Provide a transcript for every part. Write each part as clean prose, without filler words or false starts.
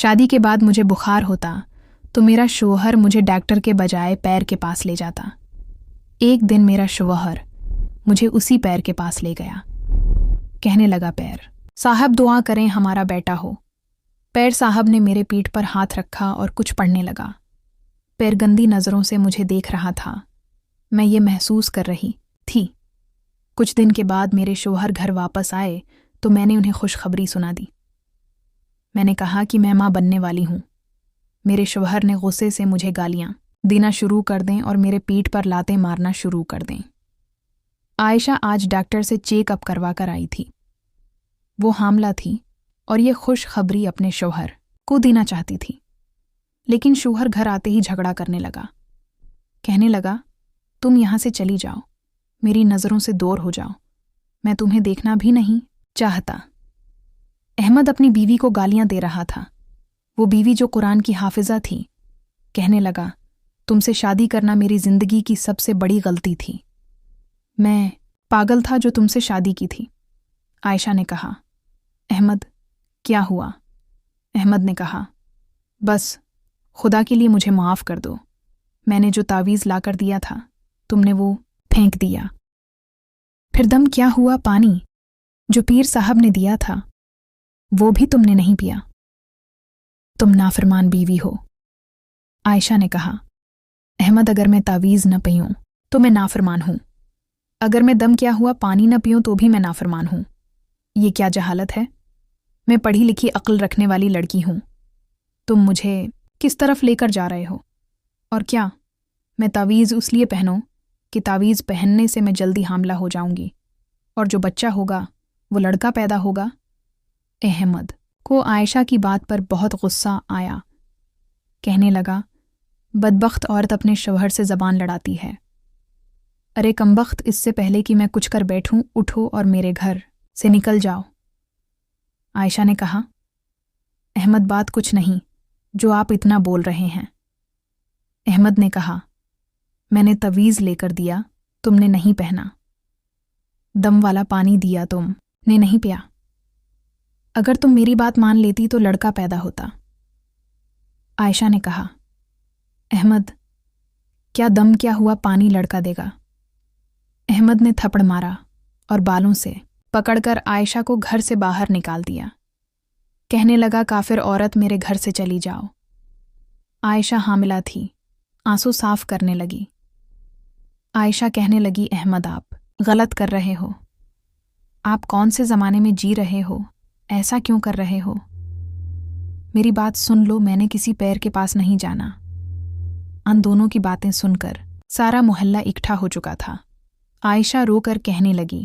شادی کے بعد مجھے بخار ہوتا تو میرا شوہر مجھے ڈاکٹر کے بجائے پیر کے پاس لے جاتا۔ ایک دن میرا شوہر مجھے اسی پیر کے پاس لے گیا۔ کہنے لگا، پیر صاحب دعا کریں ہمارا بیٹا ہو۔ پیر صاحب نے میرے پیٹھ پر ہاتھ رکھا اور کچھ پڑھنے لگا۔ پیر گندی نظروں سے مجھے دیکھ رہا تھا۔ میں یہ محسوس کر رہی تھی۔ کچھ دن کے بعد میرے شوہر گھر واپس آئے تو میں نے انہیں خوشخبری سنا دی۔ میں نے کہا کہ میں ماں بننے والی ہوں۔ میرے شوہر نے غصے سے مجھے گالیاں دینا شروع کر دیں اور میرے پیٹھ پر لاتیں مارنا شروع کر دیں۔ عائشہ آج ڈاکٹر سے چیک اپ کروا کر آئی تھی۔ وہ حاملہ تھی اور یہ خوشخبری اپنے شوہر کو دینا چاہتی تھی، لیکن شوہر گھر آتے ہی جھگڑا کرنے لگا۔ کہنے لگا، تم یہاں سے چلی جاؤ، میری نظروں سے دور ہو جاؤ، میں تمہیں دیکھنا بھی نہیں چاہتا۔ احمد اپنی بیوی کو گالیاں دے رہا تھا، وہ بیوی جو قرآن کی حافظہ تھی۔ کہنے لگا، تم سے شادی کرنا میری زندگی کی سب سے بڑی غلطی تھی، میں پاگل تھا جو تم سے شادی کی تھی۔ عائشہ نے کہا، احمد کیا ہوا؟ احمد نے کہا، بس خدا کے لیے مجھے معاف کر دو، میں نے جو تعویذ لا کر دیا تھا تم نے وہ پھینک دیا۔ پھر دم کیا ہوا؟ پانی جو پیر صاحب نے دیا تھا وہ بھی تم نے نہیں پیا، تم نافرمان بیوی ہو۔ عائشہ نے کہا، احمد اگر میں تعویذ نہ پیوں تو میں نافرمان ہوں، اگر میں دم کیا ہوا پانی نہ پیوں تو بھی میں نافرمان ہوں۔ یہ کیا جہالت ہے؟ میں پڑھی لکھی عقل رکھنے والی لڑکی ہوں، تم مجھے کس طرف لے کر جا رہے ہو؟ اور کیا میں تعویذ اس لیے پہنوں کہ تعویذ پہننے سے میں جلدی حاملہ ہو جاؤں گی اور جو بچہ ہوگا وہ لڑکا پیدا ہوگا؟ احمد کو عائشہ کی بات پر بہت غصہ آیا۔ کہنے لگا، بدبخت عورت اپنے شوہر سے زبان لڑاتی ہے۔ ارے کمبخت، اس سے پہلے کہ میں کچھ کر بیٹھوں اٹھو اور میرے گھر سے نکل جاؤ۔ عائشہ نے کہا، احمد بات کچھ نہیں جو آپ اتنا بول رہے ہیں۔ احمد نے کہا، میں نے تعویذ لے کر دیا، تم نے نہیں پہنا، دم والا پانی دیا تم نے نہیں پیا، اگر تم میری بات مان لیتی تو لڑکا پیدا ہوتا۔ عائشہ نے کہا، احمد کیا دم کیا ہوا پانی لڑکا دے گا؟ احمد نے تھپڑ مارا اور بالوں سے پکڑ کر عائشہ کو گھر سے باہر نکال دیا۔ کہنے لگا، کافر عورت، میرے گھر سے چلی جاؤ۔ عائشہ حاملہ تھی، آنسو صاف کرنے لگی۔ عائشہ کہنے لگی، احمد آپ غلط کر رہے ہو، آپ کون سے زمانے میں جی رہے ہو؟ ایسا کیوں کر رہے ہو؟ میری بات سن لو، میں نے کسی پیر کے پاس نہیں جانا۔ ان دونوں کی باتیں سن کر سارا محلہ اکٹھا ہو چکا تھا۔ عائشہ رو کر کہنے لگی،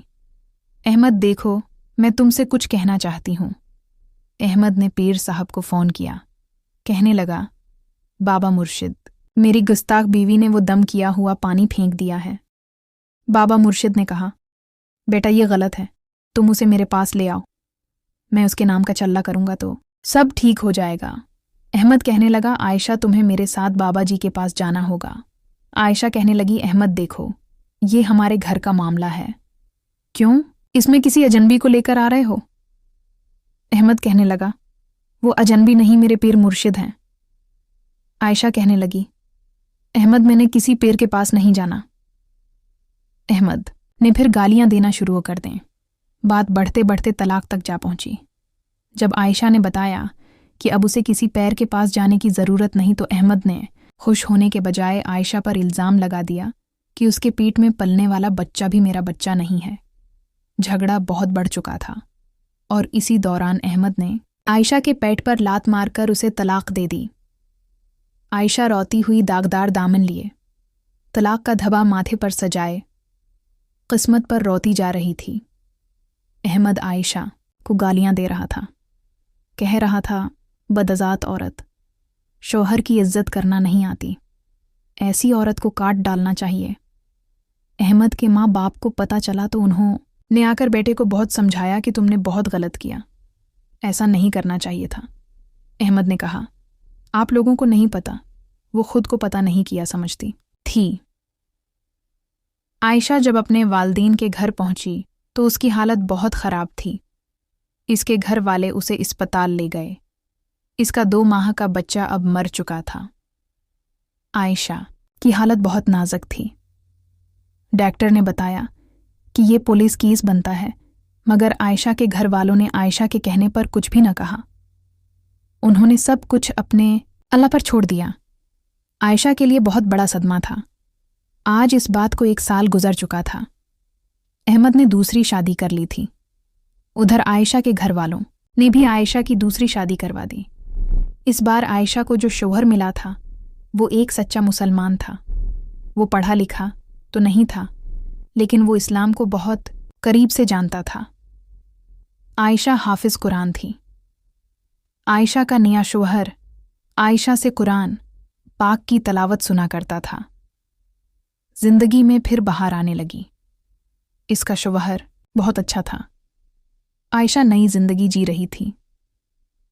احمد دیکھو، میں تم سے کچھ کہنا چاہتی ہوں۔ احمد نے پیر صاحب کو فون کیا۔ کہنے لگا، بابا مرشد، میری گستاخ بیوی نے وہ دم کیا ہوا پانی پھینک دیا ہے۔ بابا مرشد نے کہا، بیٹا یہ غلط ہے، تم اسے میرے پاس لے آؤ، میں اس کے نام کا چلہ کروں گا تو سب ٹھیک ہو جائے گا۔ احمد کہنے لگا، عائشہ تمہیں میرے ساتھ بابا جی کے پاس جانا ہوگا۔ عائشہ کہنے لگی، احمد دیکھو، یہ ہمارے گھر کا معاملہ ہے، کیوں اس میں کسی اجنبی کو لے کر آ رہے ہو؟ احمد کہنے لگا، وہ اجنبی نہیں، میرے پیر مرشد ہیں۔ عائشہ کہنے لگی، احمد میں نے کسی پیر کے پاس نہیں جانا۔ احمد نے پھر گالیاں دینا شروع کر دیں۔ بات بڑھتے بڑھتے طلاق تک جا پہنچی۔ جب عائشہ نے بتایا کہ اب اسے کسی پیر کے پاس جانے کی ضرورت نہیں تو احمد نے خوش ہونے کے بجائے عائشہ پر الزام لگا دیا کہ اس کے پیٹ میں پلنے والا بچہ بھی میرا بچہ نہیں ہے۔ جھگڑا بہت بڑھ چکا تھا اور اسی دوران احمد نے عائشہ کے پیٹ پر لات مار کر اسے طلاق دے دی۔ عائشہ روتی ہوئی داغدار دامن لیے، طلاق کا دھبا ماتھے پر سجائے، قسمت پر روتی جا رہی تھی۔ احمد عائشہ کو گالیاں دے رہا تھا، کہہ رہا تھا، بدعزات عورت، شوہر کی عزت کرنا نہیں آتی، ایسی عورت کو کاٹ ڈالنا چاہیے۔ احمد کے ماں باپ کو پتہ چلا تو انہوں نے آ کر بیٹے کو بہت سمجھایا کہ تم نے بہت غلط کیا، ایسا نہیں کرنا چاہیے تھا۔ احمد نے کہا، آپ لوگوں کو نہیں پتہ، وہ خود کو پتہ نہیں کیا سمجھتی تھی۔ عائشہ جب اپنے والدین کے گھر پہنچی تو اس کی حالت بہت خراب تھی۔ اس کے گھر والے اسے اسپتال لے گئے۔ इसका 2 माह का बच्चा अब मर चुका था। आयशा की हालत बहुत नाजुक थी। डॉक्टर ने बताया कि ये पुलिस केस बनता है, मगर आयशा के घर वालों ने आयशा के कहने पर कुछ भी न कहा। उन्होंने सब कुछ अपने अल्लाह पर छोड़ दिया। आयशा के लिए बहुत बड़ा सदमा था। आज इस बात को 1 साल गुजर चुका था। अहमद ने दूसरी शादी कर ली थी। उधर आयशा के घर वालों ने भी आयशा की दूसरी शादी करवा दी। इस बार आयशा को जो शौहर मिला था वो एक सच्चा मुसलमान था। वो पढ़ा लिखा तो नहीं था, लेकिन वो इस्लाम को बहुत करीब से जानता था। आयशा हाफिज कुरान थी। आयशा का नया शौहर आयशा से कुरान पाक की तलावत सुना करता था। जिंदगी में फिर बहार आने लगी। इसका शौहर बहुत अच्छा था। आयशा नई जिंदगी जी रही थी।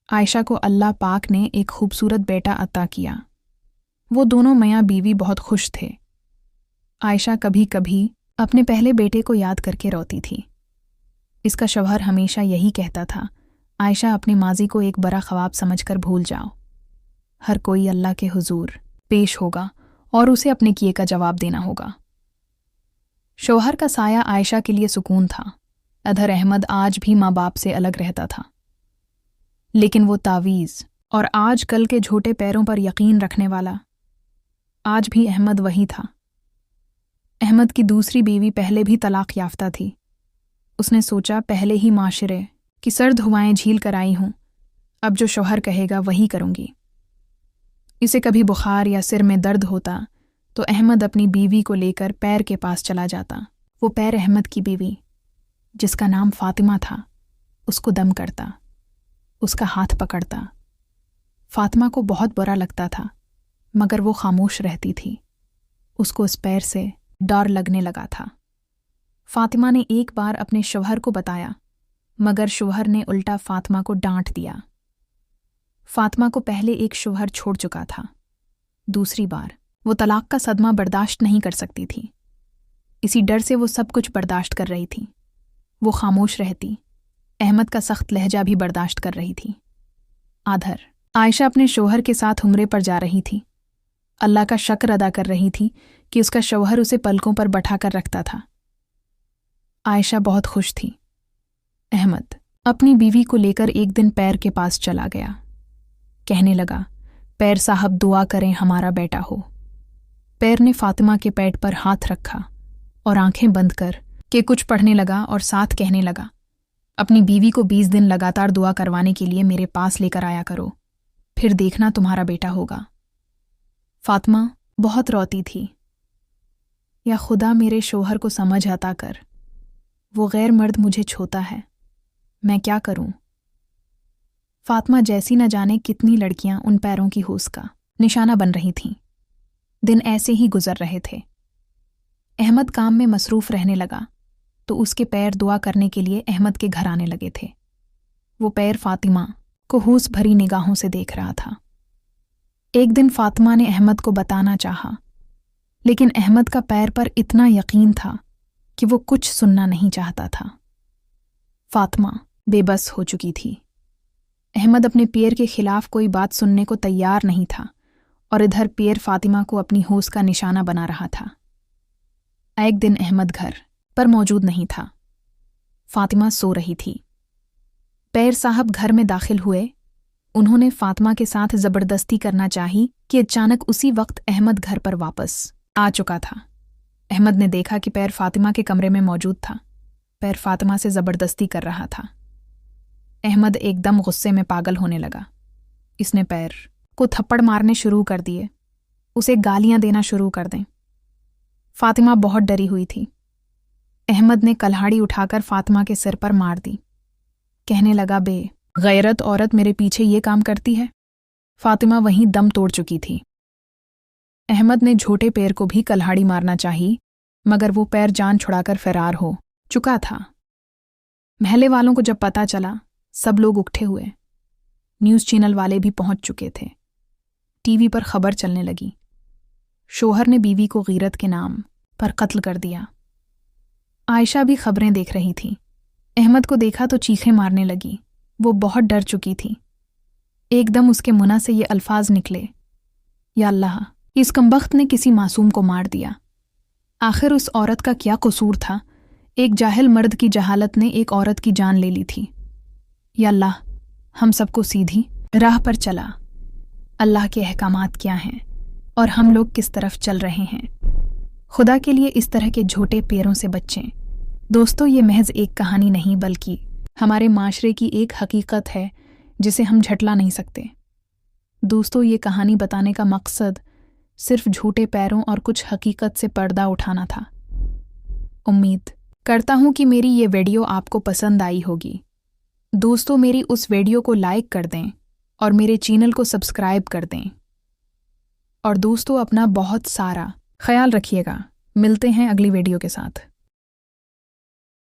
आयशा को अल्लाह पाक ने एक खूबसूरत बेटा अता किया। वो दोनों मियाँ बीवी बहुत खुश थे। आयशा कभी कभी अपने पहले बेटे को याद करके रोती थी। इसका शौहर हमेशा यही कहता था, आयशा अपने माजी को एक बड़ा ख्वाब समझकर भूल जाओ। हर कोई अल्लाह के हुजूर पेश होगा और उसे अपने किए का जवाब देना होगा। शौहर का साया आयशा के लिए सुकून था। अधर अहमद आज भी माँ बाप से अलग रहता था, लेकिन वो तावीज़ और आज कल के झूठे पैरों पर यकीन रखने वाला आज भी अहमद वही था। अहमद की दूसरी बीवी पहले भी तलाक याफ्ता थी। उसने सोचा पहले ही माशरे की सर्द हवाएं झील कर आई हूं, अब जो शौहर कहेगा वही करूंगी। इसे कभी बुखार या सिर में दर्द होता तो अहमद अपनी बीवी को लेकर पैर के पास चला जाता। वो पैर अहमद की बीवी, जिसका नाम फातिमा था, उसको दम करता, उसका हाथ पकड़ता। फातिमा को बहुत बुरा लगता था, मगर वो खामोश रहती थी। उसको उस पैर से डर लगने लगा था। फातिमा ने एक बार अपने शौहर को बताया, मगर शौहर ने उल्टा फातिमा को डांट दिया। फातिमा को पहले एक शौहर छोड़ चुका था। दूसरी बार वो तलाक का सदमा बर्दाश्त नहीं कर सकती थी। इसी डर से वो सब कुछ बर्दाश्त कर रही थी। वो खामोश रहती, अहमद का सख्त लहजा भी बर्दाश्त कर रही थी। आधर आयशा अपने शौहर के साथ उम्रे पर जा रही थी। अल्लाह का शुक्र अदा कर रही थी कि उसका शौहर उसे पलकों पर बैठा कर रखता था। आयशा बहुत खुश थी। अहमद अपनी बीवी को लेकर एक दिन पैर के पास चला गया। कहने लगा, पैर साहब दुआ करें हमारा बेटा हो। पैर ने फातिमा के पेट पर हाथ रखा और आंखें बंद कर के कुछ पढ़ने लगा और साथ कहने लगा, अपनी बीवी को 20 दिन लगातार दुआ करवाने के लिए मेरे पास लेकर आया करो, फिर देखना तुम्हारा बेटा होगा। फातिमा बहुत रोती थी। या खुदा मेरे शौहर को समझ अता कर, वो गैर मर्द मुझे छोता है, मैं क्या करूं। फातिमा जैसी न जाने कितनी लड़कियां उन पैरों की होश का निशाना बन रही थीं। दिन ऐसे ही गुजर रहे थे। अहमद काम में मसरूफ रहने लगा तो उसके पैर दुआ करने के लिए अहमद के घर आने लगे थे। वो पैर फातिमा को होश भरी निगाहों से देख रहा था। एक दिन फातिमा ने अहमद को बताना चाहा, लेकिन अहमद का पैर पर इतना यकीन था कि वो कुछ सुनना नहीं चाहता था। फातिमा बेबस हो चुकी थी। अहमद अपने पैर के खिलाफ कोई बात सुनने को तैयार नहीं था और इधर पैर फातिमा को अपनी होश का निशाना बना रहा था। एक दिन अहमद घर पर मौजूद नहीं था। फातिमा सो रही थी। पैर साहब घर में दाखिल हुए। उन्होंने फातिमा के साथ जबरदस्ती करना चाही कि अचानक उसी वक्त अहमद घर पर वापस आ चुका था। अहमद ने देखा कि पैर फातिमा के कमरे में मौजूद था। पैर फातिमा से जबरदस्ती कर रहा था। अहमद एकदम गुस्से में पागल होने लगा। इसने पैर को थप्पड़ मारने शुरू कर दिए, उसे गालियां देना शुरू कर दें। फातिमा बहुत डरी हुई थी। अहमद ने कल्हाड़ी उठाकर फातिमा के सिर पर मार दी। कहने लगा, बे गैरत औरत मेरे पीछे ये काम करती है। फातिमा वहीं दम तोड़ चुकी थी। अहमद ने झूठे पैर को भी कल्हाड़ी मारना चाही, मगर वो पैर जान छुड़ाकर फरार हो चुका था। महल्ले वालों को जब पता चला, सब लोग उकट्ठे हुए। न्यूज़ चैनल वाले भी पहुंच चुके थे। टीवी पर खबर चलने लगी, शौहर ने बीवी को गीरत के नाम पर कत्ल कर दिया। आयशा भी खबरें देख रही थी। अहमद को देखा तो चीखें मारने लगी। वो बहुत डर चुकी थी। एकदम उसके मुंह से ये अल्फाज निकले, या अल्लाह, इस कमबख्त ने किसी मासूम को मार दिया। आखिर उस औरत का क्या कसूर था? एक जाहिल मर्द की जहालत ने एक औरत की जान ले ली थी। या अल्लाह, हम सबको सीधी राह पर चला। अल्लाह के अहकामात क्या हैं और हम लोग किस तरफ चल रहे हैं? खुदा के लिए इस तरह के झूठे पैरों से बचें। दोस्तों, ये महज एक कहानी नहीं बल्कि हमारे माशरे की एक हकीकत है जिसे हम झटला नहीं सकते। दोस्तों, ये कहानी बताने का मकसद सिर्फ झूठे पैरों और कुछ हकीकत से पर्दा उठाना था। उम्मीद करता हूँ कि मेरी ये वीडियो आपको पसंद आई होगी। दोस्तों, मेरी उस वीडियो को लाइक कर दें और मेरे चैनल को सब्सक्राइब कर दें। और दोस्तों, अपना बहुत सारा ख्याल रखिएगा। मिलते हैं अगली वीडियो के साथ।